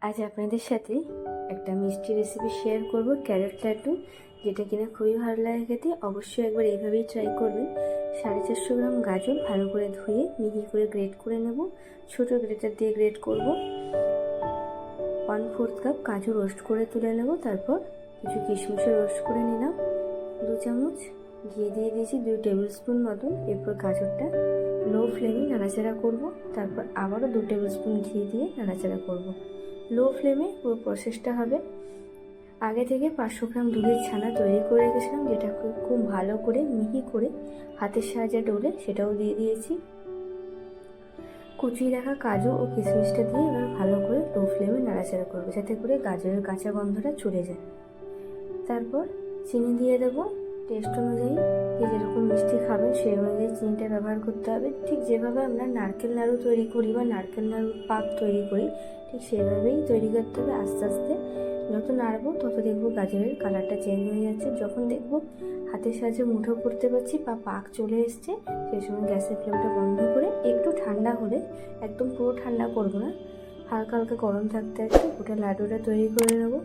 আজ আপনাদের সাথে একটা মিষ্টি রেসিপি শেয়ার করব, ক্যারট লাড্ডু, যেটা কিনা খুবই ভালো লাগে খেতে। অবশ্যই একবার এইভাবেই ট্রাই করবেন। 450 গ্রাম গাজর ভালো করে ধুয়ে মিহি করে গ্রেট করে নেব, ছোটো গ্রেটার দিয়ে গ্রেট করব। 1/4 কাপ কাজু রোস্ট করে তুলে নেব। তারপর কিছু কিশমিশও রোস্ট করে নিলাম। 2 চামচ ঘি দিয়ে দিয়েছি, 2 টেবিল স্পুন মতন। এরপর গাজরটা লো ফ্লেমে নাড়াচাড়া করব। তারপর আবারও 2 টেবিল স্পুন ঘি দিয়ে নাড়াচাড়া করব। লো ফ্লেমে পুরো প্রসেসটা হবে। আগে থেকে 500 গ্রাম দুধের ছানা তৈরি করে রেখেছিলাম, যেটা খুব ভালো করে মিহি করে হাতের সাহায্যে ডলে সেটাও দিয়ে দিয়েছি। কুচিয়ে রাখা কাজু ও কিশমিশটা দিয়ে এবার ভালো করে লো ফ্লেমে নাড়াচাড়া করবো, যাতে করে গাজরের কাঁচা গন্ধটা চলে যায়। তারপর চিনি দিয়ে দেবো টেস্ট অনুযায়ী। যে যেরকম মিষ্টি খাবেন সেই অনুযায়ী চিনিটা ব্যবহার করতে হবে। ঠিক যেভাবে আমরা নারকেল নাড়ু তৈরি করি বা নারকেল নাড়ুর পাক তৈরি করি, ঠিক সেভাবেই তৈরি করতে হবে। আস্তে আস্তে যত নাড়বো তত দেখবো গাজরের কালারটা চেঞ্জ হয়ে যাচ্ছে। যখন দেখবো হাতের সাহায্যে মুঠো করতে পারছি বা পাক চলে এসছে, সেই সময় গ্যাসের ফ্লেমটা বন্ধ করে একটু ঠান্ডা হলে, একদম পুরো ঠান্ডা করবো না, হালকা হালকা গরম থাকতে থাকতে গোটা লাড্ডুটা তৈরি করে নেবো।